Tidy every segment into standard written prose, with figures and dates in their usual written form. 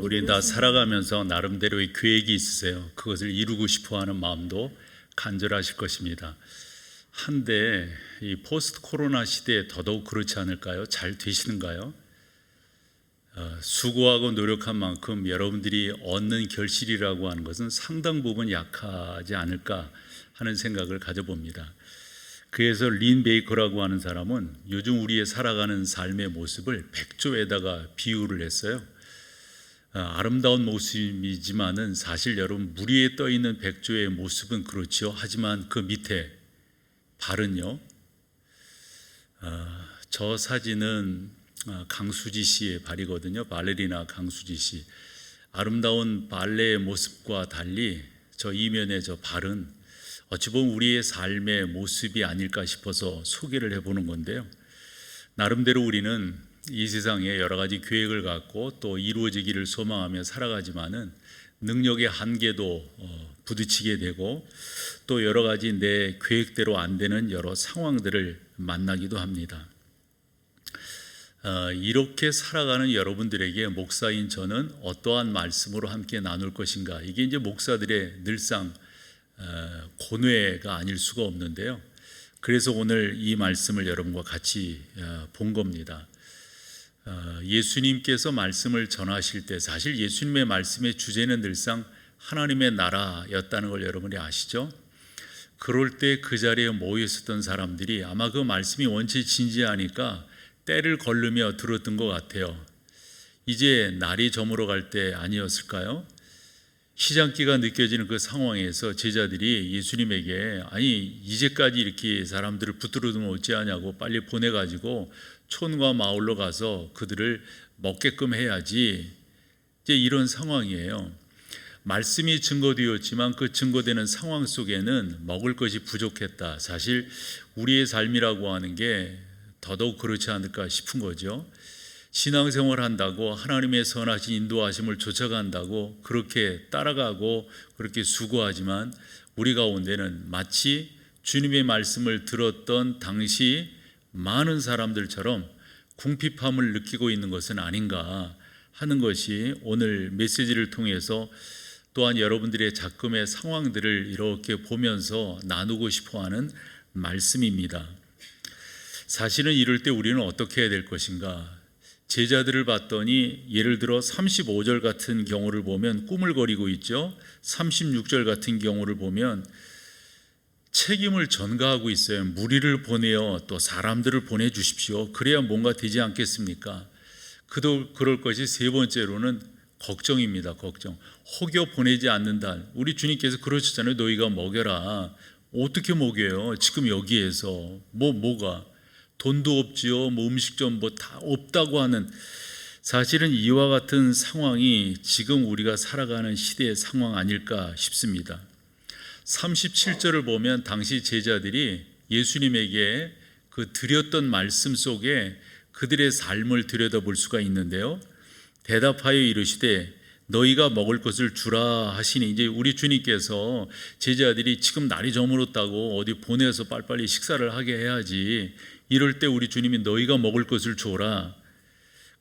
우리 다 살아가면서 나름대로의 계획이 있으세요. 그것을 이루고 싶어하는 마음도 간절하실 것입니다. 한데 이 포스트 코로나 시대에 더더욱 그렇지 않을까요? 잘 되시는가요? 수고하고 노력한 만큼 여러분들이 얻는 결실이라고 하는 것은 상당 부분 약하지 않을까 하는 생각을 가져봅니다. 그래서 린 베이커라고 하는 사람은 요즘 우리의 살아가는 삶의 모습을 백조에다가 비유를 했어요. 아름다운 모습이지만은 사실 여러분 물 위에 떠 있는 백조의 모습은 그렇지요. 하지만 그 밑에 발은요. 저 사진은 강수지 씨의 발이거든요. 발레리나 강수지 씨. 아름다운 발레의 모습과 달리 저 이면의 저 발은 어찌 보면 우리의 삶의 모습이 아닐까 싶어서 소개를 해보는 건데요. 나름대로 우리는 이 세상에 여러 가지 계획을 갖고 또 이루어지기를 소망하며 살아가지만은 능력의 한계도 부딪히게 되고 또 여러 가지 내 계획대로 안 되는 여러 상황들을 만나기도 합니다. 이렇게 살아가는 여러분들에게 목사인 저는 어떠한 말씀으로 함께 나눌 것인가, 이게 이제 목사들의 늘상 고뇌가 아닐 수가 없는데요. 그래서 오늘 이 말씀을 여러분과 같이 본 겁니다. 예수님께서 말씀을 전하실 때 사실 예수님의 말씀의 주제는 늘상 하나님의 나라였다는 걸 여러분이 아시죠? 그럴 때 그 자리에 모여 있었던 사람들이 아마 그 말씀이 원체 진지하니까 때를 걸르며 들었던 것 같아요. 이제 날이 저물어 갈 때 아니었을까요? 시장기가 느껴지는 그 상황에서 제자들이 예수님에게 아니 이제까지 이렇게 사람들을 붙들어 두면 어찌하냐고 빨리 보내가지고 촌과 마을로 가서 그들을 먹게끔 해야지, 이제 이런 상황이에요. 말씀이 증거되었지만 그 증거되는 상황 속에는 먹을 것이 부족했다. 사실 우리의 삶이라고 하는 게 더더욱 그렇지 않을까 싶은 거죠. 신앙생활 한다고 하나님의 선하신 인도하심을 쫓아간다고 그렇게 따라가고 그렇게 수고하지만 우리 가운데는 마치 주님의 말씀을 들었던 당시 많은 사람들처럼 궁핍함을 느끼고 있는 것은 아닌가 하는 것이 오늘 메시지를 통해서 또한 여러분들의 작금의 상황들을 이렇게 보면서 나누고 싶어하는 말씀입니다. 사실은 이럴 때 우리는 어떻게 해야 될 것인가? 제자들을 봤더니 예를 들어 35절 같은 경우를 보면 꾸물거리고 있죠. 36절 같은 경우를 보면 책임을 전가하고 있어요. 무리를 보내어 또 사람들을 보내주십시오. 그래야 뭔가 되지 않겠습니까? 그럴 것이 세 번째로는 걱정입니다. 걱정. 혹여 보내지 않는다. 우리 주님께서 그러셨잖아요. 너희가 먹여라. 어떻게 먹여요? 지금 여기에서 뭐가 돈도 없지요. 뭐 음식점 뭐 다 없다고 하는, 사실은 이와 같은 상황이 지금 우리가 살아가는 시대의 상황 아닐까 싶습니다. 37절을 보면 당시 제자들이 예수님에게 그 드렸던 말씀 속에 그들의 삶을 들여다볼 수가 있는데요. 대답하여 이르시되 너희가 먹을 것을 주라 하시니, 이제 우리 주님께서 제자들이 지금 날이 저물었다고 어디 보내서 빨리빨리 식사를 하게 해야지, 이럴 때 우리 주님이 너희가 먹을 것을 줘라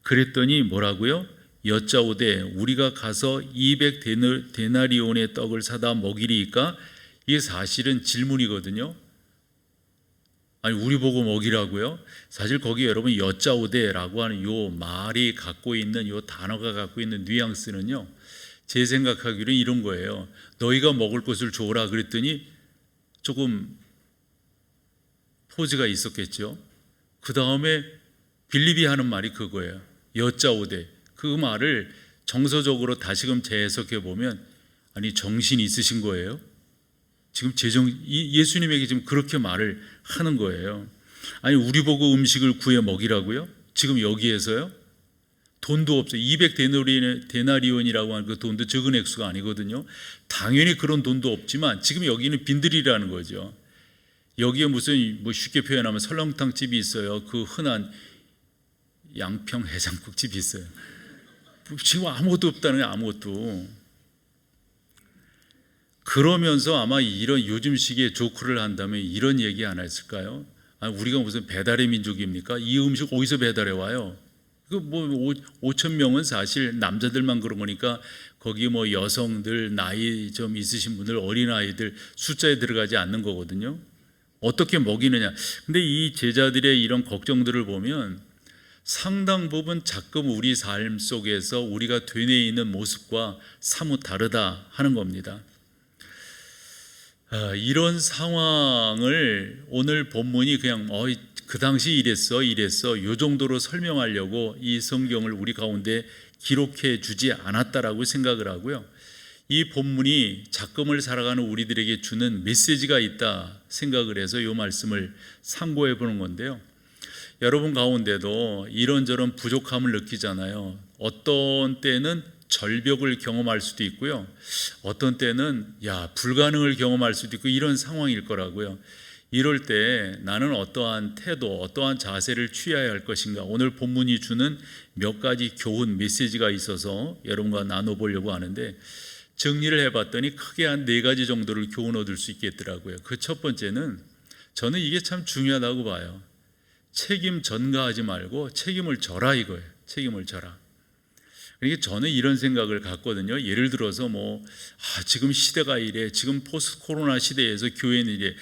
그랬더니 뭐라고요? 여짜오되 우리가 가서 200데나리온의 떡을 사다 먹이리이까? 이게 사실은 질문이거든요. 아니 우리 보고 먹이라고요? 사실 거기 여러분 여짜오데라고 하는 요 말이 갖고 있는 요 단어가 갖고 있는 뉘앙스는요, 제 생각하기로는 이런 거예요. 너희가 먹을 것을 줘라 그랬더니 조금 포즈가 있었겠죠. 그 다음에 빌립이 하는 말이 그거예요. 여짜오데. 그 말을 정서적으로 다시금 재해석해 보면 아니 정신 있으신 거예요? 지금 예수님에게 지금 그렇게 말을 하는 거예요. 아니 우리 보고 음식을 구해 먹이라고요? 지금 여기에서요? 돈도 없어요. 200데나리온이라고 하는 그 돈도 적은 액수가 아니거든요. 당연히 그런 돈도 없지만 지금 여기는 빈들이라는 거죠. 여기에 무슨 뭐 쉽게 표현하면 설렁탕 집이 있어요. 그 흔한 양평 해장국 집이 있어요. 지금 아무것도 없다는 거예요. 아무것도. 그러면서 아마 이런 요즘 시기에 조크를 한다면 이런 얘기 안 했을까요? 아니, 우리가 무슨 배달의 민족입니까? 이 음식 어디서 배달해 와요? 그 5천 명은 사실 남자들만 그런 거니까 거기 뭐 여성들, 나이 좀 있으신 분들, 어린아이들 숫자에 들어가지 않는 거거든요. 어떻게 먹이느냐. 근데 이 제자들의 이런 걱정들을 보면 상당 부분 자꾸 우리 삶 속에서 우리가 되뇌 있는 모습과 사뭇 다르다 하는 겁니다. 이런 상황을 오늘 본문이 그냥 그 당시 이랬어 요 정도로 설명하려고 이 성경을 우리 가운데 기록해 주지 않았다라고 생각을 하고요. 이 본문이 작금을 살아가는 우리들에게 주는 메시지가 있다 생각을 해서 이 말씀을 참고해 보는 건데요. 여러분 가운데도 이런저런 부족함을 느끼잖아요. 어떤 때는 절벽을 경험할 수도 있고요. 어떤 때는 불가능을 경험할 수도 있고 이런 상황일 거라고요. 이럴 때 나는 어떠한 태도, 어떠한 자세를 취해야 할 것인가, 오늘 본문이 주는 몇 가지 교훈, 메시지가 있어서 여러분과 나눠보려고 하는데, 정리를 해봤더니 크게 한 4가지 정도를 교훈 얻을 수 있겠더라고요. 그 첫 번째는 저는 이게 참 중요하다고 봐요. 책임 전가하지 말고 책임을 져라 이거예요. 책임을 져라. 그러니까 저는 이런 생각을 갖거든요. 예를 들어서 지금 시대가 이래, 지금 포스트 코로나 시대에서 교회는 이래,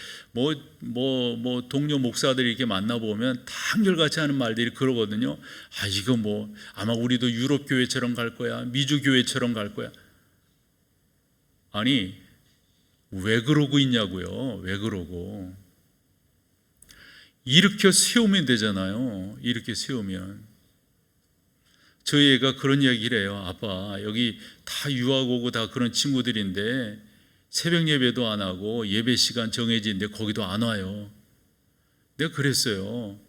동료 목사들이 이렇게 만나보면 다 한결같이 하는 말들이 그러거든요. 이거 아마 우리도 유럽 교회처럼 갈 거야, 미주 교회처럼 갈 거야. 아니, 왜 그러고 있냐고요. 왜 그러고. 일으켜 세우면 되잖아요. 일으켜 세우면. 저희 애가 그런 이야기를 해요. 아빠, 여기 다 유학 오고 다 그런 친구들인데 새벽 예배도 안 하고 예배 시간 정해진데 거기도 안 와요. 내가 그랬어요.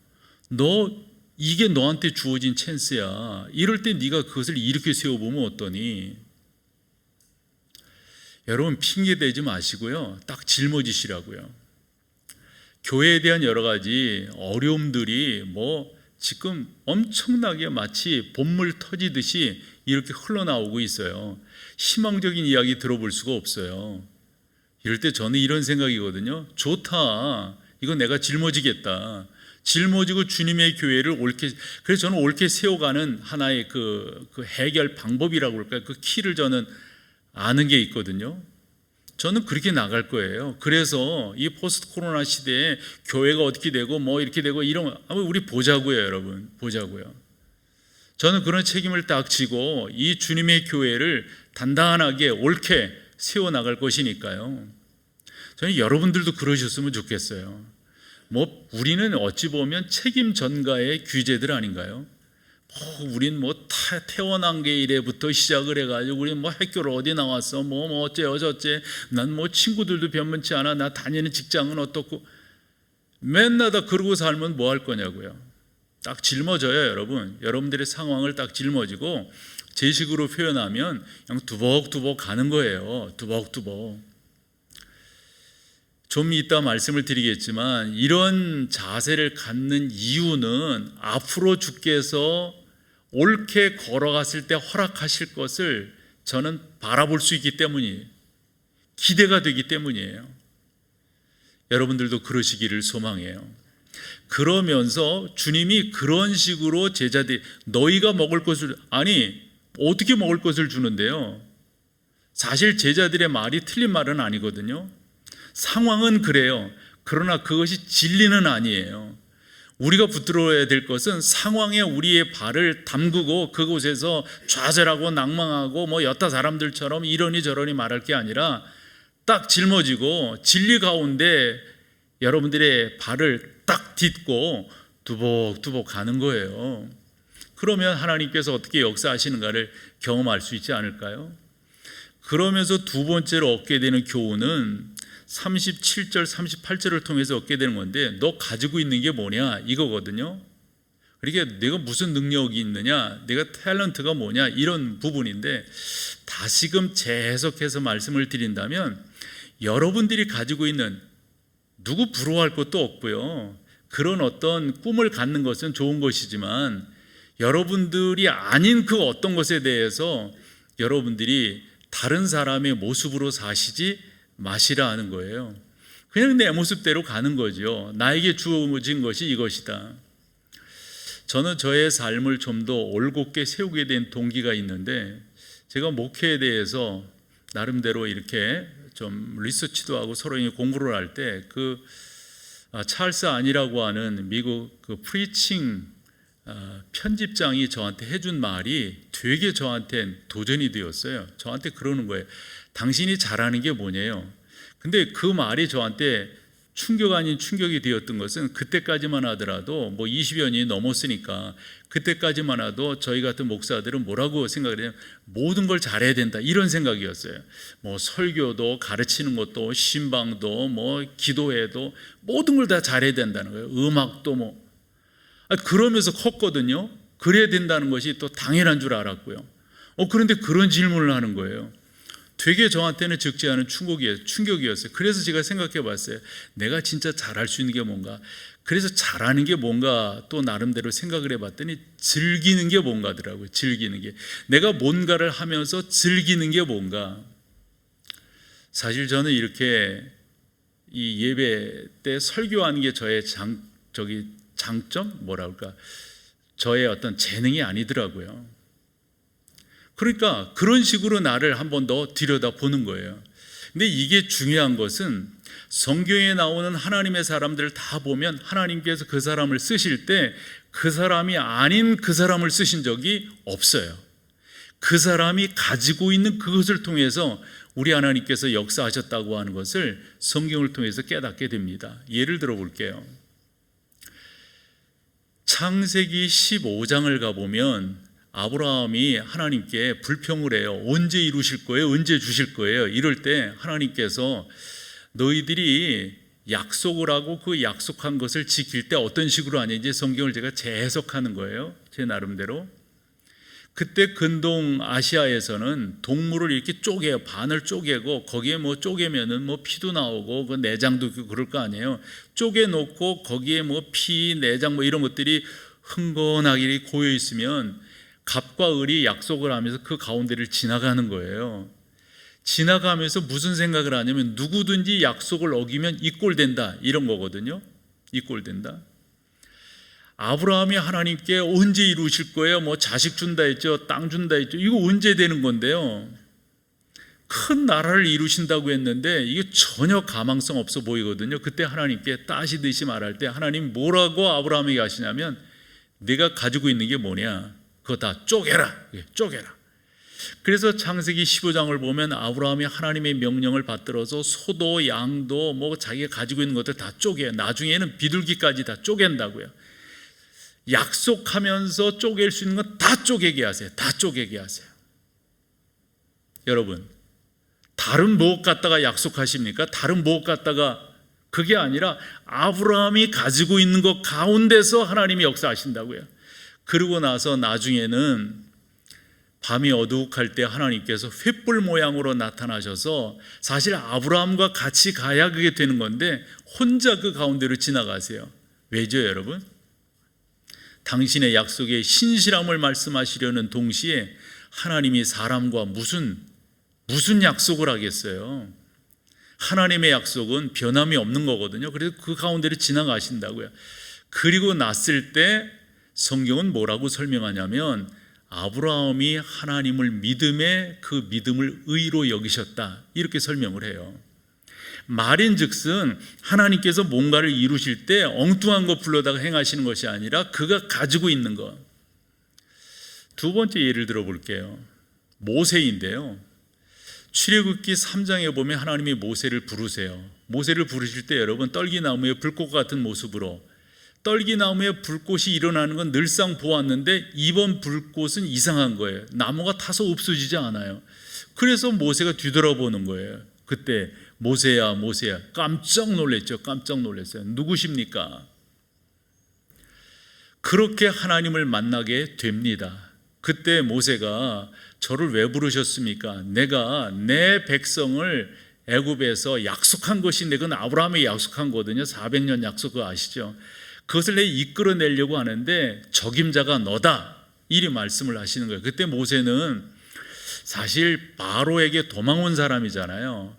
이게 너한테 주어진 찬스야. 이럴 때 네가 그것을 일으켜 세워보면 어떠니? 여러분, 핑계 대지 마시고요. 딱 짊어지시라고요. 교회에 대한 여러 가지 어려움들이 지금 엄청나게 마치 봇물 터지듯이 이렇게 흘러나오고 있어요. 희망적인 이야기 들어볼 수가 없어요. 이럴 때 저는 이런 생각이거든요. 좋다. 이건 내가 짊어지겠다. 짊어지고 주님의 교회를 옳게, 그래서 저는 옳게 세워가는 하나의 그 해결 방법이라고 할까요? 그 키를 저는 아는 게 있거든요. 저는 그렇게 나갈 거예요. 그래서 이 포스트 코로나 시대에 교회가 어떻게 되고 이렇게 되고 이런 거 우리 보자고요, 여러분. 보자고요. 저는 그런 책임을 딱 지고 이 주님의 교회를 단단하게 옳게 세워 나갈 것이니까요. 저는 여러분들도 그러셨으면 좋겠어요. 우리는 어찌 보면 책임 전가의 귀재들 아닌가요? 우린 태어난 게 이래부터 시작을 해가지고 우린 학교를 어디 나왔어 어째요 저째, 난 친구들도 변변치 않아, 나 다니는 직장은 어떻고, 맨날 다 그러고 살면 뭐 할 거냐고요. 딱 짊어져요. 여러분들의 상황을 딱 짊어지고, 제 식으로 표현하면 그냥 두벅두벅 가는 거예요. 두벅두벅. 좀 이따 말씀을 드리겠지만, 이런 자세를 갖는 이유는 앞으로 주께서 옳게 걸어갔을 때 허락하실 것을 저는 바라볼 수 있기 때문이에요. 기대가 되기 때문이에요. 여러분들도 그러시기를 소망해요. 그러면서 주님이 그런 식으로 제자들, 너희가 먹을 것을, 어떻게 먹을 것을 주는데요. 사실 제자들의 말이 틀린 말은 아니거든요. 상황은 그래요. 그러나 그것이 진리는 아니에요. 우리가 붙들어야 될 것은 상황에 우리의 발을 담그고 그곳에서 좌절하고 낭망하고 여타 사람들처럼 이러니 저러니 말할 게 아니라 딱 짊어지고 진리 가운데 여러분들의 발을 딱 딛고 두벅두벅 가는 거예요. 그러면 하나님께서 어떻게 역사하시는가를 경험할 수 있지 않을까요? 그러면서 두 번째로 얻게 되는 교훈은 37절, 38절을 통해서 얻게 되는 건데, 너 가지고 있는 게 뭐냐 이거거든요. 그러니까 내가 무슨 능력이 있느냐, 내가 탤런트가 뭐냐, 이런 부분인데, 다시금 재해석해서 말씀을 드린다면, 여러분들이 가지고 있는, 누구 부러워할 것도 없고요, 그런 어떤 꿈을 갖는 것은 좋은 것이지만 여러분들이 아닌 그 어떤 것에 대해서 여러분들이 다른 사람의 모습으로 사시지 마시라 하는 거예요. 그냥 내 모습대로 가는 거죠. 나에게 주어진 것이 이것이다. 저는 저의 삶을 좀 더 올곧게 세우게 된 동기가 있는데, 제가 목회에 대해서 나름대로 이렇게 좀 리서치도 하고 서로 공부를 할 때 찰스 안이라고 하는 미국 프리칭 편집장이 저한테 해준 말이 되게 저한테는 도전이 되었어요. 저한테 그러는 거예요. 당신이 잘하는 게 뭐냐요? 근데 그 말이 저한테 충격 아닌 충격이 되었던 것은, 그때까지만 하더라도 20여 년이 넘었으니까 그때까지만 해도 저희 같은 목사들은 뭐라고 생각을 해요? 모든 걸 잘해야 된다, 이런 생각이었어요. 설교도, 가르치는 것도, 신방도, 기도회도 모든 걸 다 잘해야 된다는 거예요. 음악도 그러면서 컸거든요. 그래야 된다는 것이 또 당연한 줄 알았고요. 그런데 그런 질문을 하는 거예요. 되게 저한테는 적지 않은 충격이었어요. 그래서 제가 생각해 봤어요. 내가 진짜 잘할 수 있는 게 뭔가? 그래서 잘하는 게 뭔가 또 나름대로 생각을 해봤더니 즐기는 게 뭔가더라고요. 즐기는 게. 내가 뭔가를 하면서 즐기는 게 뭔가? 사실 저는 이렇게 이 예배 때 설교하는 게 저의 장점? 저의 어떤 재능이 아니더라고요. 그러니까 그런 식으로 나를 한 번 더 들여다보는 거예요. 근데 이게 중요한 것은, 성경에 나오는 하나님의 사람들을 다 보면 하나님께서 그 사람을 쓰실 때 그 사람이 아닌 그 사람을 쓰신 적이 없어요. 그 사람이 가지고 있는 그것을 통해서 우리 하나님께서 역사하셨다고 하는 것을 성경을 통해서 깨닫게 됩니다. 예를 들어 볼게요. 창세기 15장을 가보면 아브라함이 하나님께 불평을 해요. 언제 이루실 거예요? 언제 주실 거예요? 이럴 때 하나님께서 너희들이 약속을 하고 그 약속한 것을 지킬 때 어떤 식으로 하는지 성경을 제가 재해석하는 거예요. 제 나름대로. 그때 근동 아시아에서는 동물을 이렇게 쪼개요. 반을 쪼개고 거기에 쪼개면은 피도 나오고 그 내장도 있고 그럴 거 아니에요. 쪼개 놓고 거기에 피, 내장 이런 것들이 흥건하게 고여 있으면 갑과 을이 약속을 하면서 그 가운데를 지나가는 거예요. 지나가면서 무슨 생각을 하냐면, 누구든지 약속을 어기면 이꼴된다, 이런 거거든요. 이꼴된다. 아브라함이 하나님께 언제 이루실 거예요? 자식 준다 했죠, 땅 준다 했죠. 이거 언제 되는 건데요? 큰 나라를 이루신다고 했는데 이게 전혀 가망성 없어 보이거든요. 그때 하나님께 따시듯이 말할 때 하나님 뭐라고 아브라함에게 하시냐면, 내가 가지고 있는 게 뭐냐? 그거 다 쪼개라. 쪼개라. 그래서 창세기 15장을 보면 아브라함이 하나님의 명령을 받들어서 소도 양도 자기가 가지고 있는 것들 다 쪼개요. 나중에는 비둘기까지 다 쪼갠다고요. 약속하면서 쪼갤 수 있는 건 다 쪼개게 하세요. 다 쪼개게 하세요. 여러분, 다른 무엇 갖다가 약속하십니까? 다른 무엇 갖다가, 그게 아니라 아브라함이 가지고 있는 것 가운데서 하나님이 역사하신다고요. 그러고 나서 나중에는 밤이 어둑할 때 하나님께서 횃불 모양으로 나타나셔서, 사실 아브라함과 같이 가야 그게 되는 건데 혼자 그 가운데로 지나가세요. 왜죠, 여러분? 당신의 약속에 신실함을 말씀하시려는 동시에 하나님이 사람과 무슨 약속을 하겠어요? 하나님의 약속은 변함이 없는 거거든요. 그래서 그 가운데로 지나가신다고요. 그리고 났을 때 성경은 뭐라고 설명하냐면, 아브라함이 하나님을 믿음에 그 믿음을 의로 여기셨다, 이렇게 설명을 해요. 말인즉슨 하나님께서 뭔가를 이루실 때 엉뚱한 거 불러다가 행하시는 것이 아니라 그가 가지고 있는 것. 두 번째 예를 들어 볼게요. 모세인데요. 출애굽기 3장에 보면 하나님이 모세를 부르세요. 모세를 부르실 때 여러분, 떨기나무에 불꽃 같은 모습으로, 떨기나무에 불꽃이 일어나는 건 늘상 보았는데 이번 불꽃은 이상한 거예요. 나무가 타서 없어지지 않아요. 그래서 모세가 뒤돌아보는 거예요. 그때 모세야, 모세야, 깜짝 놀랐죠. 깜짝 놀랐어요. 누구십니까? 그렇게 하나님을 만나게 됩니다. 그때 모세가 저를 왜 부르셨습니까? 내가 내 백성을 애굽에서 약속한 것이, 내가 아브라함에 약속한 거거든요. 400년 약속, 그거 아시죠? 그것을 내 이끌어내려고 하는데 적임자가 너다, 이리 말씀을 하시는 거예요. 그때 모세는 사실 바로에게 도망온 사람이잖아요.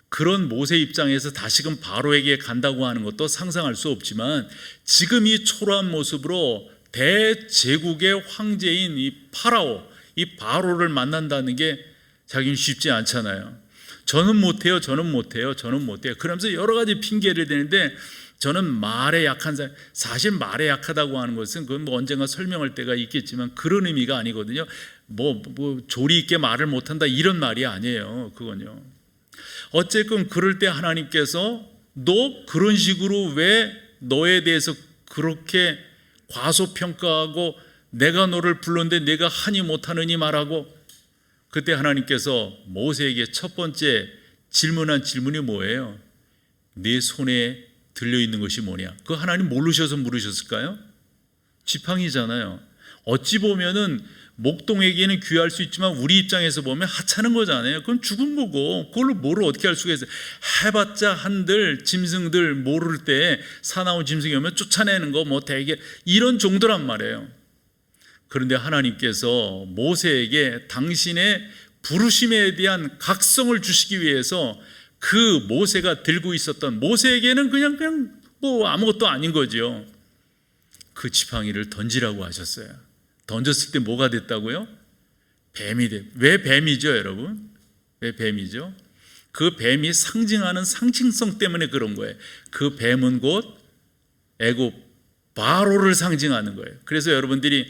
그런 모세 입장에서 다시금 바로에게 간다고 하는 것도 상상할 수 없지만, 지금 이 초라한 모습으로 대제국의 황제인 이 파라오, 이 바로를 만난다는 게 자기는 쉽지 않잖아요. 저는 못해요. 그러면서 여러 가지 핑계를 대는데, 저는 말에 약한 사람, 사실 말에 약하다고 하는 것은 그건 뭐 언젠가 설명할 때가 있겠지만 그런 의미가 아니거든요. 뭐 조리 있게 말을 못한다 이런 말이 아니에요. 그건요. 어쨌든 그럴 때 하나님께서 너 그런 식으로 왜 너에 대해서 그렇게 과소평가하고 내가 너를 불렀는데 내가 하니 못하느니 말하고, 그때 하나님께서 모세에게 첫 번째 질문한 질문이 뭐예요? 네 손에 들려있는 것이 뭐냐? 그거 하나님 모르셔서 물으셨을까요? 지팡이잖아요. 어찌 보면은 목동에게는 귀할 수 있지만 우리 입장에서 보면 하찮은 거잖아요. 그건 죽은 거고 그걸로 뭐를 어떻게 할 수가 있어요? 해봤자 한들 짐승들 모를 때 사나운 짐승이 오면 쫓아내는 거 뭐 대개 이런 정도란 말이에요. 그런데 하나님께서 모세에게 당신의 부르심에 대한 각성을 주시기 위해서 그 모세가 들고 있었던, 모세에게는 그냥 뭐 아무것도 아닌 거죠. 그 지팡이를 던지라고 하셨어요. 던졌을 때 뭐가 됐다고요? 뱀이 돼. 왜 뱀이죠, 여러분? 왜 뱀이죠? 그 뱀이 상징하는 상징성 때문에 그런 거예요. 그 뱀은 곧 애굽 바로를 상징하는 거예요. 그래서 여러분들이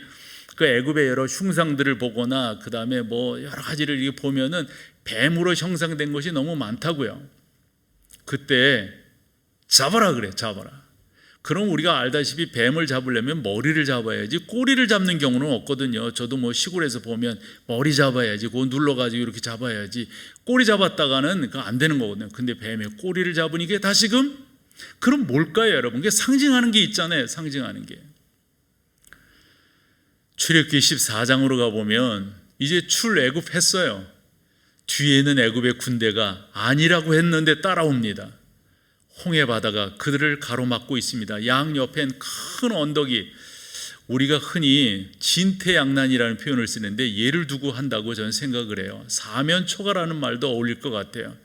그 애굽의 여러 흉상들을 보거나 그 다음에 뭐 여러 가지를 이렇게 보면은 뱀으로 형상된 것이 너무 많다고요. 그때 잡아라 그래, 잡아라. 그럼 우리가 알다시피 뱀을 잡으려면 머리를 잡아야지 꼬리를 잡는 경우는 없거든요. 저도 뭐 시골에서 보면 머리 잡아야지, 그거 눌러가지고 이렇게 잡아야지, 꼬리 잡았다가는 그거 안 되는 거거든요. 근데 뱀의 꼬리를 잡으니까 다시금, 그럼 뭘까요, 여러분? 그게 상징하는 게 있잖아요. 상징하는 게. 출애굽기 14장으로 가보면 이제 출애굽했어요. 뒤에는 애굽의 군대가 아니라고 했는데 따라옵니다. 홍해 바다가 그들을 가로막고 있습니다. 양옆엔 큰 언덕이, 우리가 흔히 진퇴양난이라는 표현을 쓰는데 얘를 두고 한다고 저는 생각을 해요. 사면초가라는 말도 어울릴 것 같아요.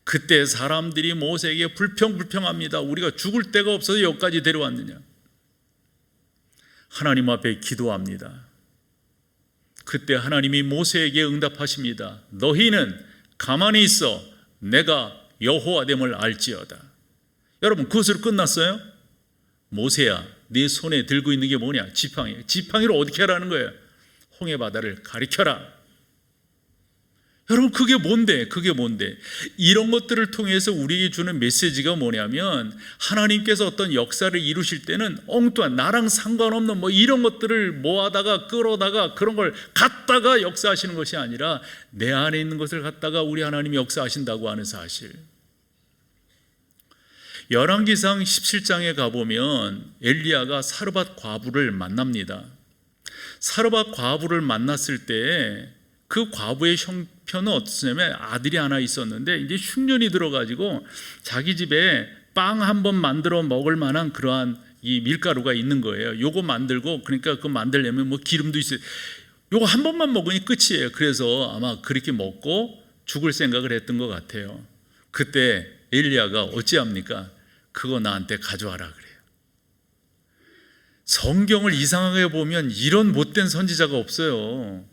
그때 사람들이 모세에게 불평합니다. 우리가 죽을 데가 없어서 여기까지 데려왔느냐. 하나님 앞에 기도합니다. 그때 하나님이 모세에게 응답하십니다. 너희는 가만히 있어 내가 여호와됨을 알지어다. 여러분, 그것으로 끝났어요? 모세야, 네 손에 들고 있는 게 뭐냐? 지팡이. 지팡이로 어떻게 하라는 거예요? 홍해 바다를 가리켜라. 여러분, 그게 뭔데? 이런 것들을 통해서 우리에게 주는 메시지가 뭐냐면, 하나님께서 어떤 역사를 이루실 때는 엉뚱한 나랑 상관없는 뭐 이런 것들을 모아다가 끌어다가 그런 걸 갖다가 역사하시는 것이 아니라 내 안에 있는 것을 갖다가 우리 하나님이 역사하신다고 하는 사실. 열왕기상 17장에 가보면 엘리야가 사르밧 과부를 만납니다. 사르밧 과부를 만났을 때 그 과부의 형편은 어떻냐면 아들이 하나 있었는데 이제 흉년이 들어가지고 자기 집에 빵 한 번 만들어 먹을 만한 그러한 이 밀가루가 있는 거예요. 요거 만들고, 그러니까 그거 만들려면 뭐 기름도 있어요. 요거 한 번만 먹으니 끝이에요. 그래서 아마 그렇게 먹고 죽을 생각을 했던 것 같아요. 그때 엘리야가 어찌합니까? 그거 나한테 가져와라 그래요. 성경을 이상하게 보면 이런 못된 선지자가 없어요.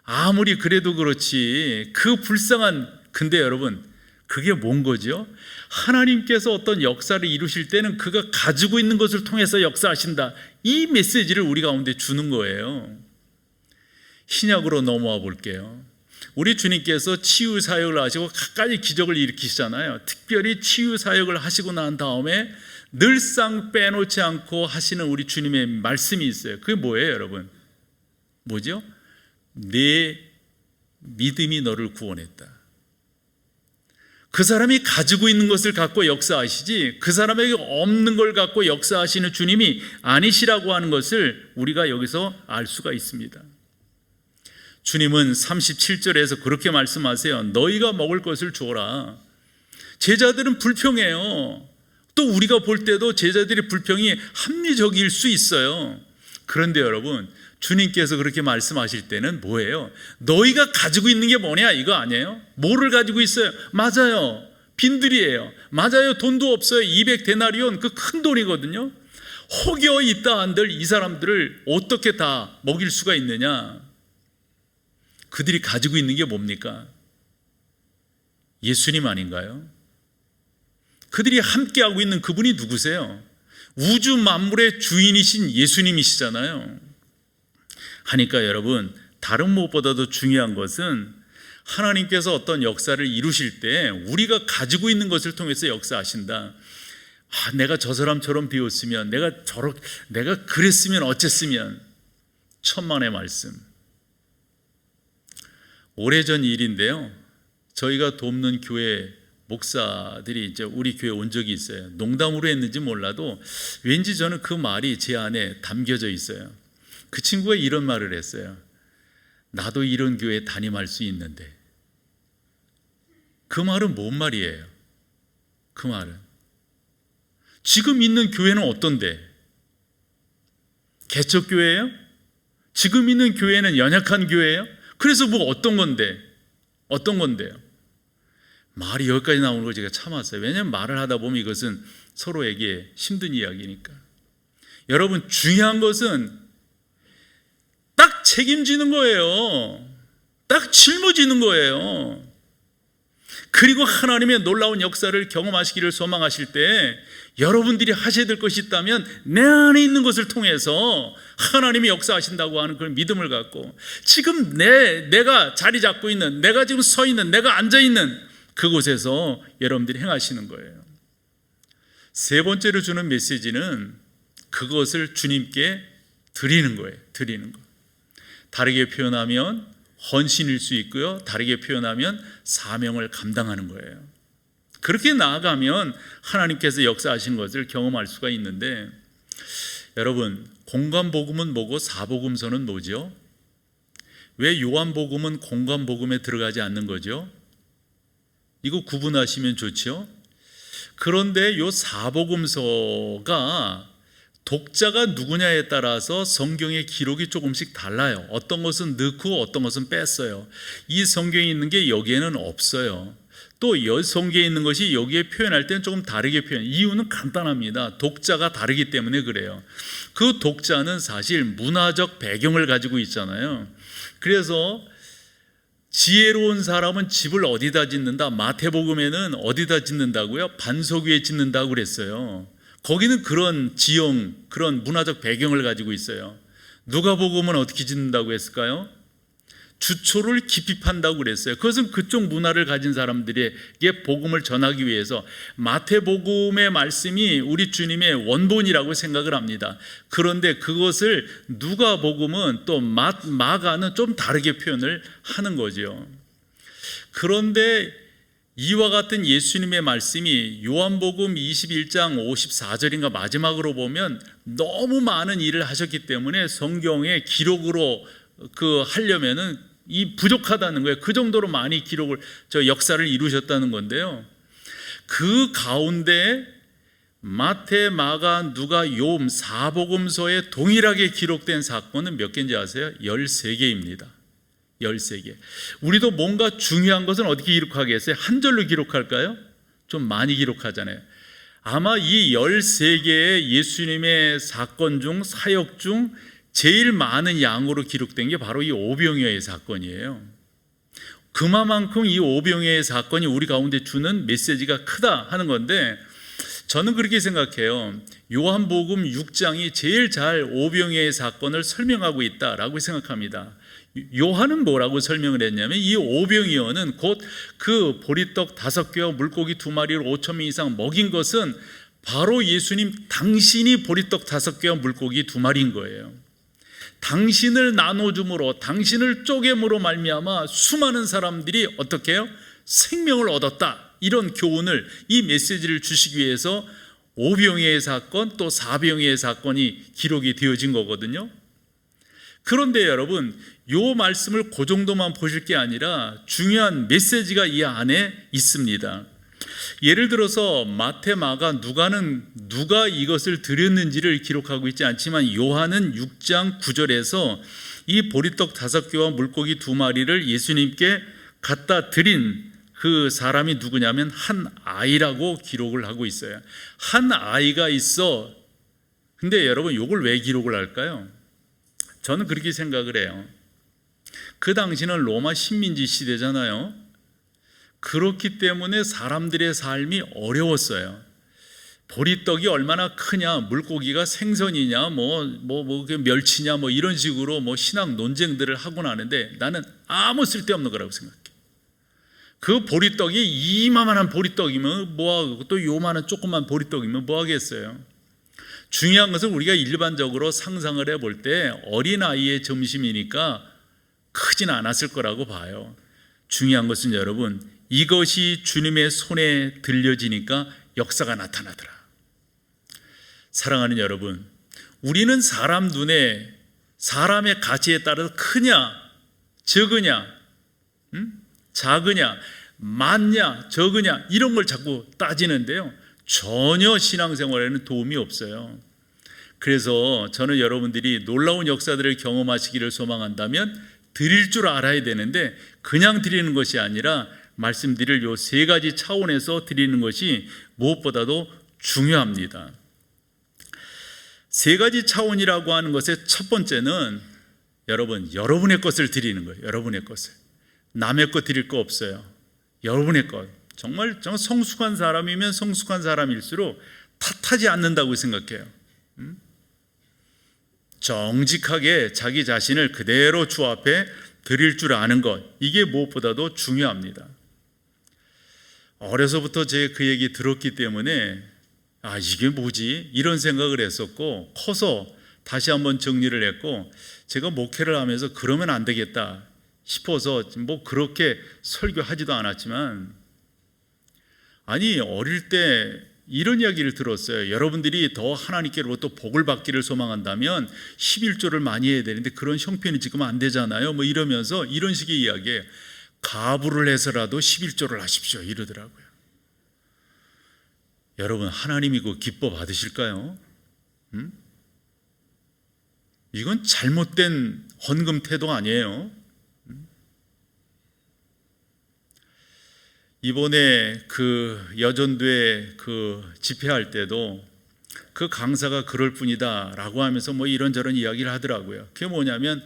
아무리 그래도 그렇지 그 불쌍한, 근데 여러분 그게 뭔 거죠? 하나님께서 어떤 역사를 이루실 때는 그가 가지고 있는 것을 통해서 역사하신다, 이 메시지를 우리 가운데 주는 거예요. 신약으로 넘어와 볼게요. 우리 주님께서 치유 사역을 하시고 갖가지 기적을 일으키시잖아요. 특별히 치유 사역을 하시고 난 다음에 늘상 빼놓지 않고 하시는 우리 주님의 말씀이 있어요. 그게 뭐예요, 여러분? 뭐죠? 내 믿음이 너를 구원했다. 그 사람이 가지고 있는 것을 갖고 역사하시지 그 사람에게 없는 걸 갖고 역사하시는 주님이 아니시라고 하는 것을 우리가 여기서 알 수가 있습니다. 주님은 37절에서 그렇게 말씀하세요. 너희가 먹을 것을 주어라. 제자들은 불평해요. 또 우리가 볼 때도 제자들의 불평이 합리적일 수 있어요. 그런데 여러분, 주님께서 그렇게 말씀하실 때는 뭐예요? 너희가 가지고 있는 게 뭐냐, 이거 아니에요? 뭐를 가지고 있어요? 맞아요, 빈들이에요. 맞아요, 돈도 없어요. 200데나리온, 그 큰 돈이거든요. 혹여 있다 한들 이 사람들을 어떻게 다 먹일 수가 있느냐? 그들이 가지고 있는 게 뭡니까? 예수님 아닌가요? 그들이 함께하고 있는 그분이 누구세요? 우주 만물의 주인이신 예수님이시잖아요. 하니까 여러분, 다른 무엇보다도 중요한 것은 하나님께서 어떤 역사를 이루실 때 우리가 가지고 있는 것을 통해서 역사하신다. 내가 저 사람처럼 되었으면, 내가 그랬으면 어쨌으면. 천만의 말씀. 오래전 일인데요, 저희가 돕는 교회 목사들이 이제 우리 교회 온 적이 있어요. 농담으로 했는지 몰라도 왠지 저는 그 말이 제 안에 담겨져 있어요. 그 친구가 이런 말을 했어요. 나도 이런 교회에 담임할 수 있는데. 그 말은 뭔 말이에요? 그 말은 지금 있는 교회는 어떤데? 개척교회예요? 지금 있는 교회는 연약한 교회예요? 그래서 뭐 어떤 건데? 어떤 건데요? 말이 여기까지 나오는 걸 제가 참았어요. 왜냐하면 말을 하다 보면 이것은 서로에게 힘든 이야기니까. 여러분, 중요한 것은 딱 책임지는 거예요. 딱 짊어지는 거예요. 그리고 하나님의 놀라운 역사를 경험하시기를 소망하실 때 여러분들이 하셔야 될 것이 있다면 내 안에 있는 것을 통해서 하나님이 역사하신다고 하는 그런 믿음을 갖고, 지금 내가 자리 잡고 있는, 내가 지금 서 있는, 내가 앉아 있는 그곳에서 여러분들이 행하시는 거예요. 세 번째로 주는 메시지는 그것을 주님께 드리는 거예요. 드리는 거. 다르게 표현하면 헌신일 수 있고요, 다르게 표현하면 사명을 감당하는 거예요. 그렇게 나아가면 하나님께서 역사하신 것을 경험할 수가 있는데, 여러분, 공관복음은 뭐고 사복음서는 뭐죠? 왜 요한복음은 공관복음에 들어가지 않는 거죠? 이거 구분하시면 좋죠? 그런데 요 사복음서가 독자가 누구냐에 따라서 성경의 기록이 조금씩 달라요. 어떤 것은 넣고 어떤 것은 뺐어요. 이 성경에 있는 게 여기에는 없어요. 또 성경에 있는 것이 여기에 표현할 때는 조금 다르게 이유는 간단합니다. 독자가 다르기 때문에 그래요. 그 독자는 사실 문화적 배경을 가지고 있잖아요. 그래서 지혜로운 사람은 집을 어디다 짓는다. 마태복음에는 어디다 짓는다고요? 반석 위에 짓는다고 그랬어요. 거기는 그런 지형, 그런 문화적 배경을 가지고 있어요. 누가복음은 어떻게 짓는다고 했을까요? 주초를 깊이 판다고 그랬어요. 그것은 그쪽 문화를 가진 사람들에게 복음을 전하기 위해서. 마태복음의 말씀이 우리 주님의 원본이라고 생각을 합니다. 그런데 그것을 누가복음은 또 마가는 좀 다르게 표현을 하는 거죠. 그런데 이와 같은 예수님의 말씀이 요한복음 21장 54절인가 마지막으로 보면 너무 많은 일을 하셨기 때문에 성경의 기록으로 하려면은 이 부족하다는 거예요. 그 정도로 많이 역사를 이루셨다는 건데요. 그 가운데 마태, 마가, 누가, 요음 사복음서에 동일하게 기록된 사건은 몇 개인지 아세요? 13개입니다. 13개. 우리도 뭔가 중요한 것은 어떻게 기록하겠어요? 한 절로 기록할까요? 좀 많이 기록하잖아요. 아마 이 13개의 예수님의 사건 중, 사역 중 제일 많은 양으로 기록된 게 바로 이 오병이어의 사건이에요. 그만큼 이 오병이어의 사건이 우리 가운데 주는 메시지가 크다 하는 건데, 저는 그렇게 생각해요. 요한복음 6장이 제일 잘 오병이어의 사건을 설명하고 있다라고 생각합니다. 요한은 뭐라고 설명을 했냐면, 이 오병이어는 곧 그 보리떡 5개와 물고기 2마리로 5,000명 이상 먹인 것은 바로 예수님 당신이 보리떡 5개와 물고기 2마리인 거예요. 당신을 나눠줌으로, 당신을 쪼개므로 말미암아 수많은 사람들이 어떻게 해요? 생명을 얻었다. 이런 교훈을, 이 메시지를 주시기 위해서 오병이어의 사건 또 사병이어의 사건이 기록이 되어진 거거든요. 그런데 여러분, 이 말씀을 그 정도만 보실 게 아니라 중요한 메시지가 이 안에 있습니다. 예를 들어서 마태, 마가, 누가는 누가 이것을 드렸는지를 기록하고 있지 않지만 요한은 6장 9절에서 이 보리떡 5개와 물고기 2마리를 예수님께 갖다 드린 그 사람이 누구냐면 한 아이라고 기록을 하고 있어요. 한 아이가 있어 근데 여러분 이걸 왜 기록을 할까요? 저는 그렇게 생각을 해요. 그 당시는 로마 식민지 시대잖아요. 그렇기 때문에 사람들의 삶이 어려웠어요. 보리떡이 얼마나 크냐, 물고기가 생선이냐, 멸치냐, 이런 식으로 신학 논쟁들을 하고 나는데 나는 아무 쓸데없는 거라고 생각해. 그 보리떡이 이만한 보리떡이면 뭐하고 또 요만한 조그만 보리떡이면 뭐하겠어요. 중요한 것은 우리가 일반적으로 상상을 해볼 때 어린아이의 점심이니까 크진 않았을 거라고 봐요. 중요한 것은 여러분, 이것이 주님의 손에 들려지니까 역사가 나타나더라. 사랑하는 여러분, 우리는 사람 눈에 사람의 가치에 따라서 크냐 적으냐, 작으냐 많냐 적으냐 이런 걸 자꾸 따지는데요, 전혀 신앙생활에는 도움이 없어요. 그래서 저는 여러분들이 놀라운 역사들을 경험하시기를 소망한다면 드릴 줄 알아야 되는데, 그냥 드리는 것이 아니라 말씀드릴 요 세 가지 차원에서 드리는 것이 무엇보다도 중요합니다. 세 가지 차원이라고 하는 것의 첫 번째는 여러분의 것을 드리는 거예요. 여러분의 것을. 남의 것 드릴 거 없어요. 여러분의 것. 정말 성숙한 사람이면 성숙한 사람일수록 탓하지 않는다고 생각해요. 정직하게 자기 자신을 그대로 주 앞에 드릴 줄 아는 것, 이게 무엇보다도 중요합니다. 어려서부터 제가 그 얘기 들었기 때문에 이게 뭐지? 이런 생각을 했었고, 커서 다시 한번 정리를 했고, 제가 목회를 하면서 그러면 안 되겠다 싶어서 그렇게 설교하지도 않았지만, 어릴 때 이런 이야기를 들었어요. 여러분들이 더 하나님께로부터 복을 받기를 소망한다면 11조를 많이 해야 되는데 그런 형편이 지금 안 되잖아요. 이러면서 이런 식의 이야기에 가부를 해서라도 11조를 하십시오 이러더라고요. 여러분, 하나님이 그 기뻐 받으실까요? 이건 잘못된 헌금 태도 아니에요. 이번에 그 여전도에 그 집회할 때도 그 강사가 그럴 뿐이다 라고 하면서 이런저런 이야기를 하더라고요. 그게 뭐냐면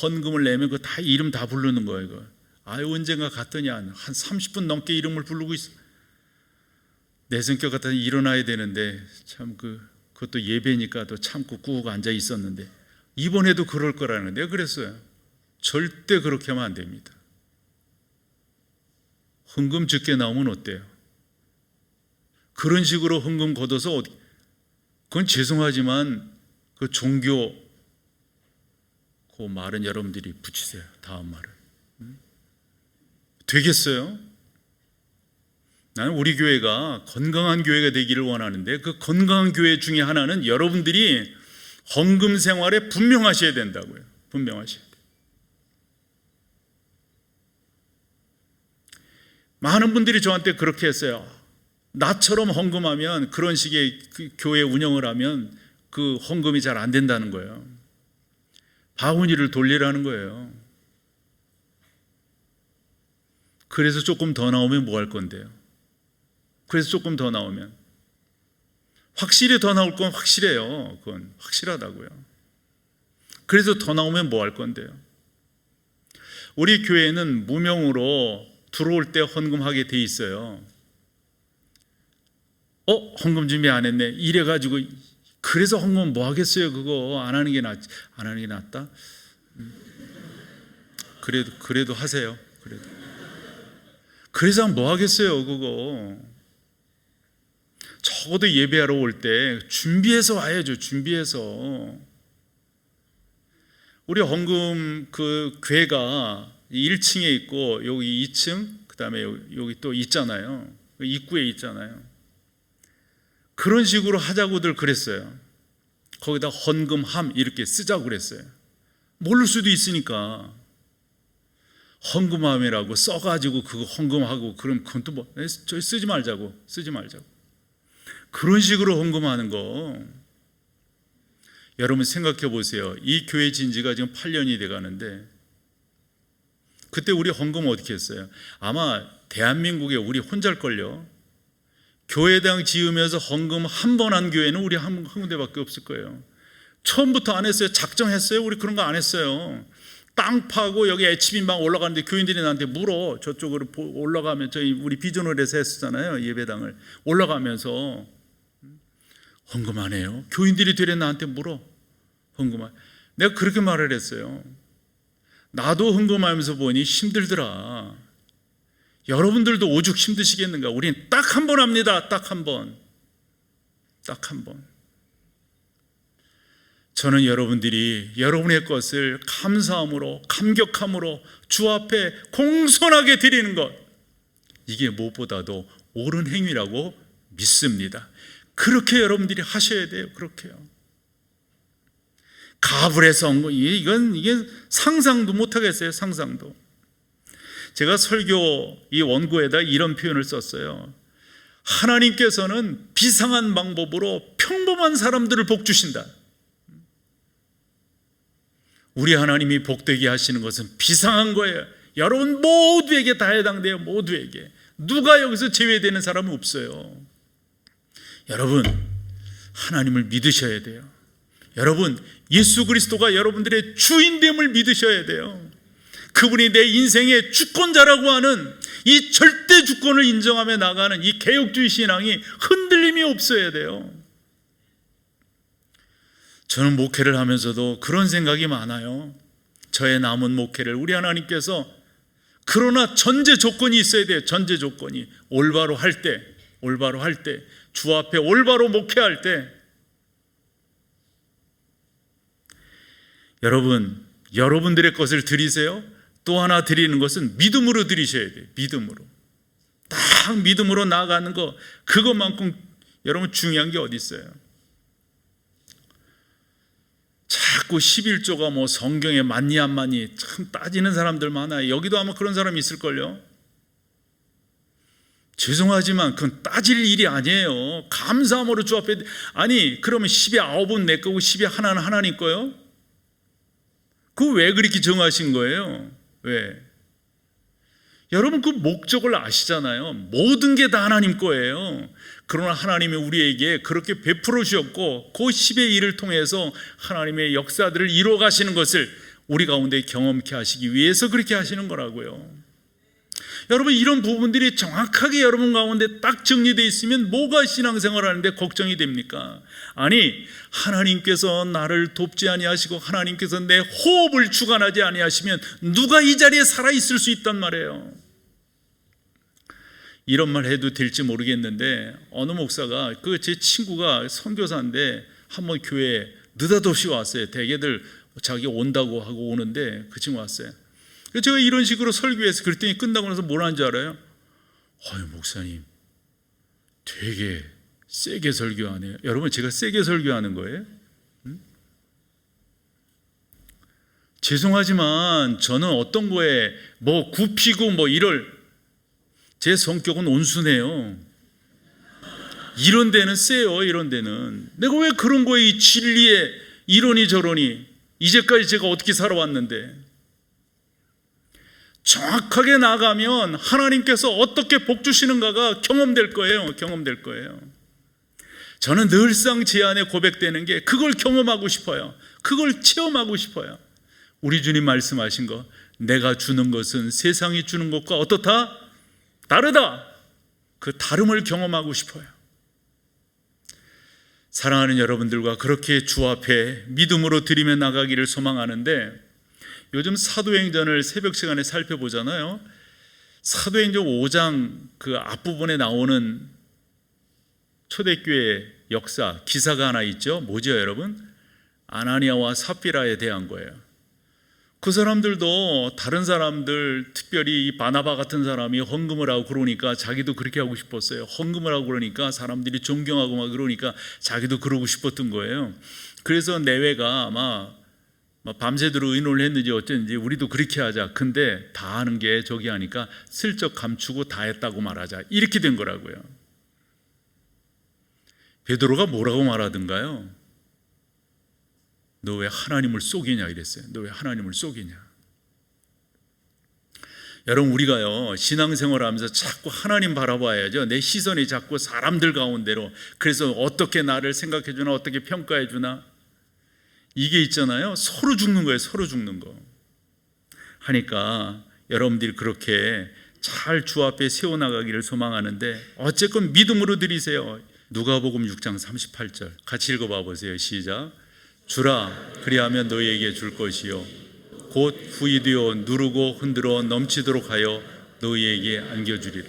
헌금을 내면 그 다 이름 다 부르는 거예요. 이거. 언젠가 갔더니 한 30분 넘게 이름을 부르고 있어. 내 성격 같아서 일어나야 되는데 참 그것도 예배니까 또 참고 꾹 앉아 있었는데, 이번에도 그럴 거라는 내가 그랬어요. 절대 그렇게 하면 안 됩니다. 헌금 적게 나오면 어때요? 그런 식으로 헌금 걷어서 그건 죄송하지만 그 종교 그 말은 여러분들이 붙이세요. 다음 말을. 되겠어요? 나는 우리 교회가 건강한 교회가 되기를 원하는데, 그 건강한 교회 중에 하나는 여러분들이 헌금 생활에 분명하셔야 된다고요. 분명하셔야 돼요. 많은 분들이 저한테 그렇게 했어요. 나처럼 헌금하면, 그런 식의 교회 운영을 하면 그 헌금이 잘 안 된다는 거예요. 바구니를 돌리라는 거예요. 그래서 조금 더 나오면 뭐 할 건데요? 그래서 조금 더 나오면, 확실히 더 나올 건 확실해요. 그건 확실하다고요. 그래서 더 나오면 뭐 할 건데요? 우리 교회는 무명으로 들어올 때 헌금하게 돼 있어요. 헌금 준비 안 했네 이래가지고, 그래서 헌금 뭐 하겠어요? 그거 안 하는 게 낫다. 그래도 하세요. 그래서 뭐 하겠어요? 그거 적어도 예배하러 올 때 준비해서 와야죠. 준비해서. 우리 헌금 그 궤가 1층에 있고 여기 2층, 그 다음에 여기 또 있잖아요. 입구에 있잖아요. 그런 식으로 하자고들 그랬어요. 거기다 헌금함 이렇게 쓰자고 그랬어요. 모를 수도 있으니까. 헌금함이라고 써가지고 그거 헌금하고 그럼 그건 또 저희 쓰지 말자고. 그런 식으로 헌금하는 거. 여러분 생각해 보세요. 이 교회 진지가 지금 8년이 돼 가는데, 그때 우리 헌금 어떻게 했어요? 아마 대한민국에 우리 혼자일걸요. 교회당 지으면서 헌금 한 번 한 교회는 우리 한 군데밖에 없을 거예요. 처음부터 안 했어요. 작정했어요? 우리 그런 거 안 했어요. 땅 파고 여기 HB방 올라가는데 교인들이 나한테 물어. 저쪽으로 올라가면 저희 우리 비전홀에서 했었잖아요. 예배당을 올라가면서 헌금 안 해요? 교인들이 되려 나한테 물어. 헌금 안. 내가 그렇게 말을 했어요. 나도 헌금하면서 보니 힘들더라. 여러분들도 오죽 힘드시겠는가. 우린 딱 한 번 합니다. 딱 한 번. 딱 한 번. 저는 여러분들이 여러분의 것을 감사함으로, 감격함으로 주 앞에 공손하게 드리는 것, 이게 무엇보다도 옳은 행위라고 믿습니다. 그렇게 여러분들이 하셔야 돼요. 그렇게요. 가불해서 이게 상상도 못하겠어요. 상상도. 제가 설교 이 원고에다 이런 표현을 썼어요. 하나님께서는 비상한 방법으로 평범한 사람들을 복 주신다. 우리 하나님이 복되게 하시는 것은 비상한 거예요. 여러분 모두에게 다 해당돼요. 모두에게. 누가 여기서 제외되는 사람은 없어요. 여러분 하나님을 믿으셔야 돼요. 여러분 예수 그리스도가 여러분들의 주인됨을 믿으셔야 돼요. 그분이 내 인생의 주권자라고 하는 이 절대 주권을 인정하며 나가는 이 개혁주의 신앙이 흔들림이 없어야 돼요. 저는 목회를 하면서도 그런 생각이 많아요. 저의 남은 목회를 우리 하나님께서, 그러나 전제 조건이 있어야 돼요. 전제 조건이. 올바로 할 때, 주 앞에 올바로 목회할 때, 여러분, 여러분들의 것을 드리세요. 또 하나 드리는 것은 믿음으로 드리셔야 돼요. 믿음으로. 딱 믿음으로 나아가는 거, 그것만큼 여러분 중요한 게 어디 있어요? 자꾸 11조가 뭐 성경에 맞니 안 맞니 참 따지는 사람들 많아요. 여기도 아마 그런 사람이 있을걸요. 죄송하지만 그건 따질 일이 아니에요. 감사함으로 주 앞에. 아니 그러면 10의 9은 내 거고 10의 하나는 하나님 거요? 그거 왜 그렇게 정하신 거예요? 왜? 여러분 그 목적을 아시잖아요. 모든 게 다 하나님 거예요. 그러나 하나님이 우리에게 그렇게 베풀어 주셨고 그 10의 일을 통해서 하나님의 역사들을 이루어 가시는 것을 우리 가운데 경험케 하시기 위해서 그렇게 하시는 거라고요. 여러분 이런 부분들이 정확하게 여러분 가운데 딱 정리되어 있으면 뭐가 신앙생활 하는데 걱정이 됩니까? 아니 하나님께서 나를 돕지 아니하시고 하나님께서 내 호흡을 주관하지 아니하시면 누가 이 자리에 살아있을 수 있단 말이에요. 이런 말 해도 될지 모르겠는데 어느 목사가 제 친구가 선교사인데 한번 교회에 느닷없이 왔어요. 대개들 자기 온다고 하고 오는데 그 친구 왔어요. 그래서 제가 이런 식으로 설교해서 그랬더니 끝나고 나서 뭘 하는 줄 알아요? 목사님 되게 세게 설교하네요. 여러분 제가 세게 설교하는 거예요? 죄송하지만 저는 어떤 거에 뭐 굽히고 뭐 제 성격은 온순해요. 이런 데는 세요. 이런 데는 내가 왜 그런 거에 이 진리에 이러니 저러니 이제까지 제가 어떻게 살아왔는데, 정확하게 나가면 하나님께서 어떻게 복 주시는가가 경험될 거예요. 경험될 거예요. 저는 늘상 제 안에 고백되는 게 그걸 경험하고 싶어요. 그걸 체험하고 싶어요. 우리 주님 말씀하신 거, 내가 주는 것은 세상이 주는 것과 어떻다? 다르다. 그 다름을 경험하고 싶어요. 사랑하는 여러분들과 그렇게 주 앞에 믿음으로 드리며 나가기를 소망하는데, 요즘 사도행전을 새벽 시간에 살펴보잖아요. 사도행전 5장 그 앞부분에 나오는 초대교회 역사 기사가 하나 있죠. 뭐죠 여러분? 아나니아와 삽비라에 대한 거예요. 그 사람들도 다른 사람들, 특별히 이 바나바 같은 사람이 헌금을 하고 그러니까 자기도 그렇게 하고 싶었어요. 헌금을 하고 그러니까 사람들이 존경하고 막 그러니까 자기도 그러고 싶었던 거예요. 그래서 내외가 아마 밤새도록 의논을 했는지 어쩐지 우리도 그렇게 하자. 근데 다 하는 게 저기 하니까 슬쩍 감추고 다 했다고 말하자. 이렇게 된 거라고요. 베드로가 뭐라고 말하던가요? 너 왜 하나님을 속이냐 이랬어요. 너 왜 하나님을 속이냐. 여러분, 우리가요 신앙생활하면서 자꾸 하나님 바라봐야죠. 내 시선이 자꾸 사람들 가운데로, 그래서 어떻게 나를 생각해 주나, 어떻게 평가해 주나, 이게 있잖아요. 서로 죽는 거예요. 서로 죽는 거 하니까 여러분들이 그렇게 잘 주 앞에 세워나가기를 소망하는데, 어쨌건 믿음으로 드리세요. 누가복음 6장 38절 같이 읽어봐 보세요. 시작. 주라, 그리하면 너희에게 줄 것이요 곧 후이되어 누르고 흔들어 넘치도록 하여 너희에게 안겨주리라.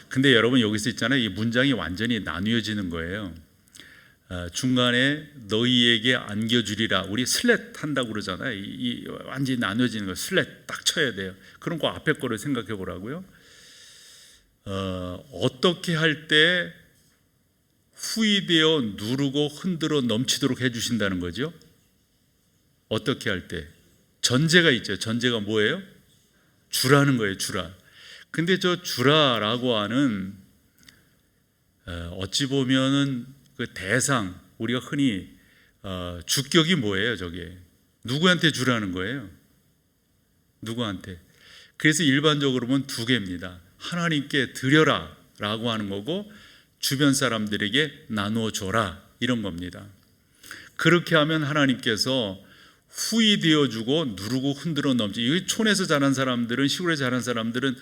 근데 여러분, 여기서 있잖아요, 이 문장이 완전히 나뉘어지는 거예요. 중간에 너희에게 안겨주리라, 우리 슬랫 한다고 그러잖아요. 이 완전히 나뉘어지는 거, 슬랫 딱 쳐야 돼요. 그런 거 앞에 거를 생각해 보라고요. 어떻게 할 때 후이되어 누르고 흔들어 넘치도록 해주신다는 거죠? 어떻게 할 때? 전제가 있죠. 전제가 뭐예요? 주라는 거예요. 주라. 근데 저 주라라고 하는 어찌 보면은 그 대상, 우리가 흔히 주격이 뭐예요? 저게 누구한테 주라는 거예요? 누구한테? 그래서 일반적으로 보면 두 개입니다. 하나님께 드려라 라고 하는 거고, 주변 사람들에게 나누어 줘라, 이런 겁니다. 그렇게 하면 하나님께서 후이 되어주고 누르고 흔들어 넘치. 이 촌에서 자란 사람들은, 시골에서 자란 사람들은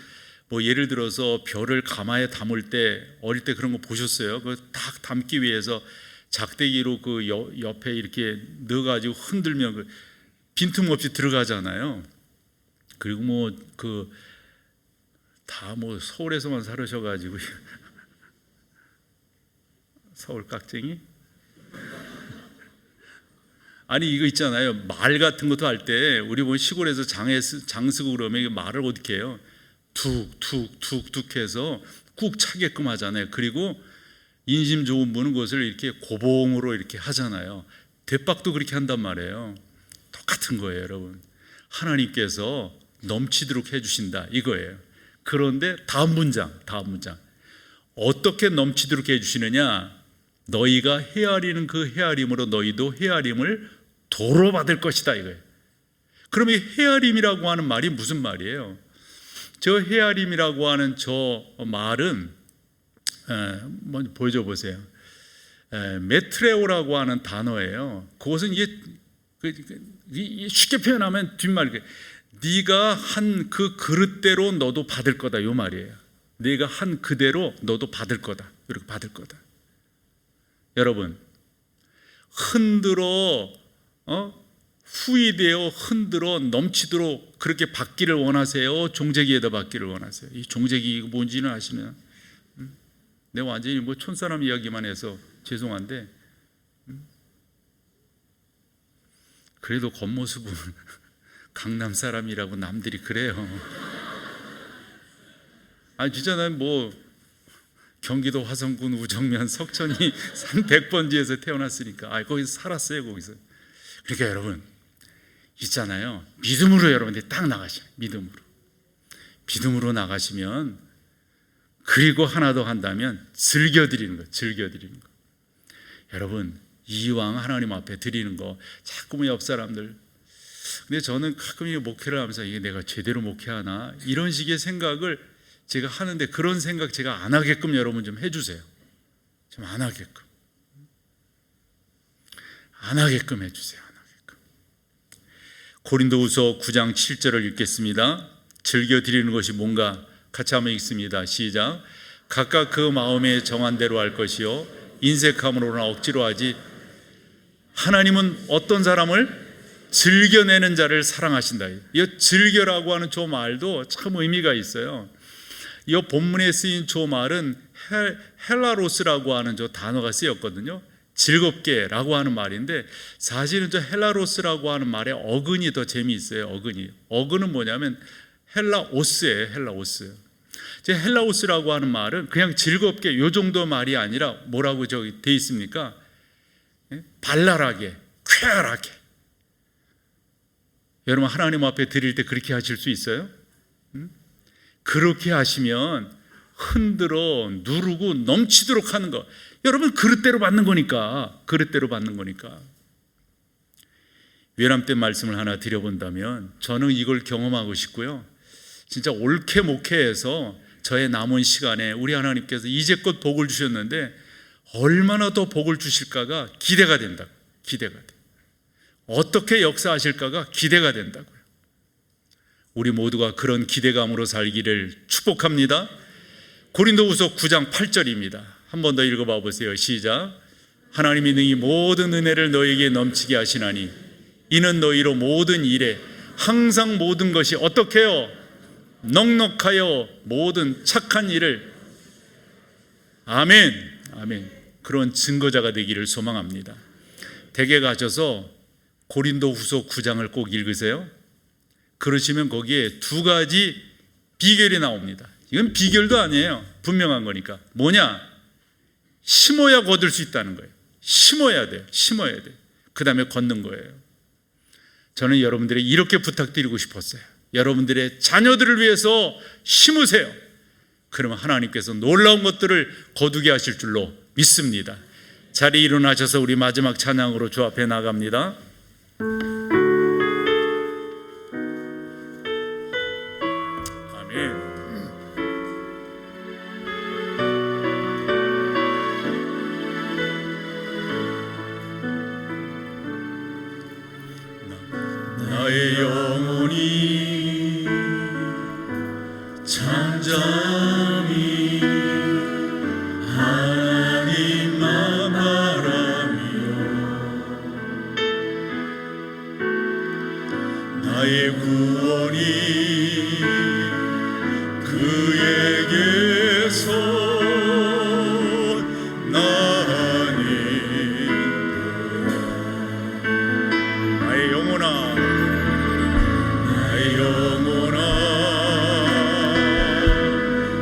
뭐 예를 들어서 별을 가마에 담을 때, 어릴 때 그런 거 보셨어요? 그 딱 담기 위해서 작대기로 그 옆에 이렇게 넣어가지고 흔들면 그 빈틈없이 들어가잖아요. 그리고 뭐 그 다 뭐 서울에서만 살으셔가지고 서울 깍쟁이? 아니, 이거 있잖아요. 말 같은 것도 할 때 우리 뭐 시골에서 장 쓰고 그러면 말을 어떻게 해요? 툭툭툭툭 해서 꾹 차게끔 하잖아요. 그리고 인심 좋은 분은 그것을 이렇게 고봉으로 이렇게 하잖아요. 대박도 그렇게 한단 말이에요. 똑같은 거예요, 여러분. 하나님께서 넘치도록 해주신다, 이거예요. 그런데 다음 문장 어떻게 넘치도록 해주시느냐? 너희가 헤아리는 그 헤아림으로 너희도 헤아림을 도로 받을 것이다, 이거예요. 그럼 이 헤아림이라고 하는 말이 무슨 말이에요? 저 헤아림이라고 하는 저 말은 먼저 보여줘 보세요. 메트레오라고 하는 단어예요. 그것은 이게 쉽게 표현하면 뒷말, 네가 한 그 그릇대로 너도 받을 거다, 요 말이에요. 네가 한 그대로 너도 받을 거다, 이렇게 받을 거다. 여러분, 흔들어 후이되어 흔들어 넘치도록 그렇게 받기를 원하세요? 종재기에다 받기를 원하세요? 이 종재기 뭔지는 아시나요? 내가 완전히 뭐 촌사람 이야기만 해서 죄송한데, 그래도 겉모습은 강남 사람이라고 남들이 그래요. 아니, 진짜 난 뭐 경기도 화성군 우정면 석천이 산 100번지에서 태어났으니까 거기서 살았어요, 거기서. 그러니까 여러분 있잖아요, 믿음으로 여러분들이 딱 나가셔요. 믿음으로 나가시면, 그리고 하나 더 한다면 즐겨드리는 거. 여러분, 이왕 하나님 앞에 드리는 거, 자꾸 뭐 옆 사람들, 근데 저는 가끔 이 목회를 하면서 이게 내가 제대로 목회하나, 이런 식의 생각을 제가 하는데, 그런 생각 제가 안 하게끔 여러분 좀 해주세요. 좀 안 하게끔 해주세요. 고린도후서 9장 7절을 읽겠습니다. 즐겨 드리는 것이 뭔가 같이 한번 읽습니다. 시작. 각각 그 마음에 정한 대로 할 것이요 인색함으로나 억지로 하지, 하나님은 어떤 사람을 즐겨내는 자를 사랑하신다. 이 즐겨라고 하는 저 말도 참 의미가 있어요. 이 본문에 쓰인 저 말은 헬라로스라고 하는 저 단어가 쓰였거든요. 즐겁게라고 하는 말인데, 사실은 저 헬라로스라고 하는 말에 어근이 더 재미있어요. 어근은 뭐냐면 헬라오스예요. 헬라오스라고 하는 말은 그냥 즐겁게 요 정도 말이 아니라 뭐라고 저기 돼 있습니까? 발랄하게, 쾌활하게. 여러분, 하나님 앞에 드릴 때 그렇게 하실 수 있어요? 그렇게 하시면 흔들어 누르고 넘치도록 하는 거, 여러분 그릇대로 받는 거니까. 외람 때 말씀을 하나 드려본다면 저는 이걸 경험하고 싶고요, 진짜 옳게 목회해서 저의 남은 시간에 우리 하나님께서 이제껏 복을 주셨는데 얼마나 더 복을 주실까가 기대가 된다고. 기대가 돼. 어떻게 역사하실까가 기대가 된다고요. 우리 모두가 그런 기대감으로 살기를 축복합니다. 고린도후서 9장 8절입니다. 한 번 더 읽어봐 보세요. 시작. 하나님이 능히 모든 은혜를 너에게 넘치게 하시나니 이는 너희로 모든 일에 항상 모든 것이 어떻게 해요? 넉넉하여 모든 착한 일을, 아멘, 아멘, 그런 증거자가 되기를 소망합니다. 댁에 가셔서 고린도후서 9장을 꼭 읽으세요. 그러시면 거기에 두 가지 비결이 나옵니다. 이건 비결도 아니에요. 분명한 거니까. 뭐냐? 심어야 거둘 수 있다는 거예요. 심어야 돼요. 심어야 돼요. 그 다음에 걷는 거예요. 저는 여러분들이 이렇게 부탁드리고 싶었어요. 여러분들의 자녀들을 위해서 심으세요. 그러면 하나님께서 놀라운 것들을 거두게 하실 줄로 믿습니다. 자리에 일어나셔서 우리 마지막 찬양으로 주 앞에 나갑니다. 아멘. 나의 영혼이 잠잠히 하나님만 바라며 나의 구원이 그에게서 나는구나. 나의 영혼아, 나의 영혼아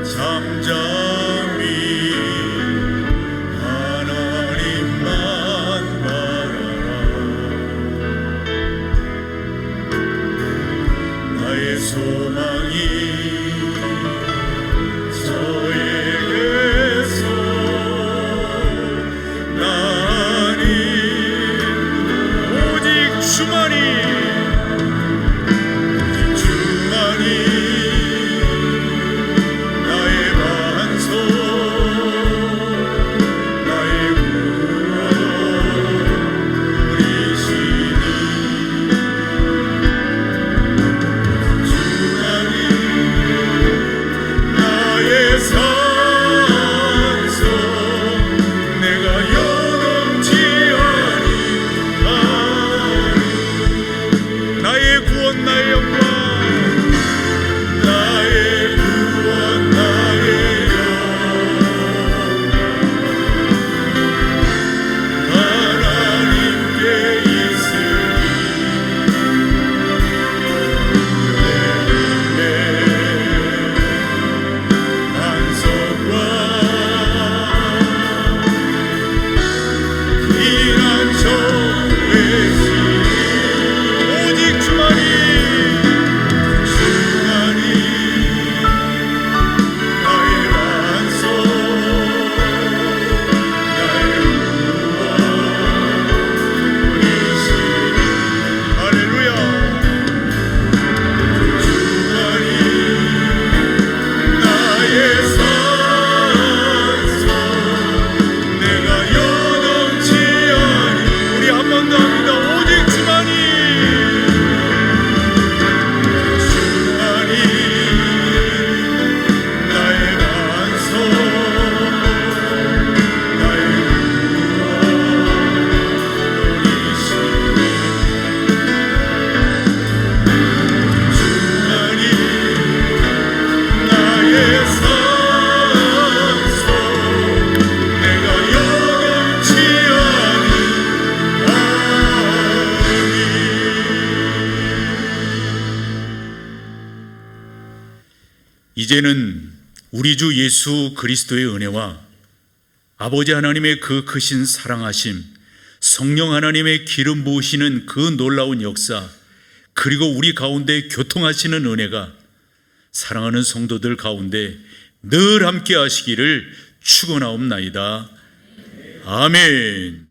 잠잠히 하나님만 바라라. 나의 소망이 저에게서 나니 오직 주만이 나의 반석 나의 구원이시니 주만이 나의 산성 내가 여넘지 아니하니 나의 구원 나의 영광 나의 구원 나의 영광 하나님께 있으니 내 반석과 피난처 되시니 오직 주만이 나의 반석 나의 구원이시니 할렐루야. 주만이 나의 산성 내가 여넘지 아니 우리 한 번 더 합니다. 오직 주만이 주만이 나의 반석 나의 구원이시니 주만이 나의 산성 내가 여넘지 아니하니. 이제는 우리 주 예수 그리스도의 은혜와 아버지 하나님의 그 크신 사랑하심, 성령 하나님의 기름 부으시는 그 놀라운 역사, 그리고 우리 가운데 교통하시는 은혜가 사랑하는 성도들 가운데 늘 함께 하시기를 축원하옵나이다. 아멘.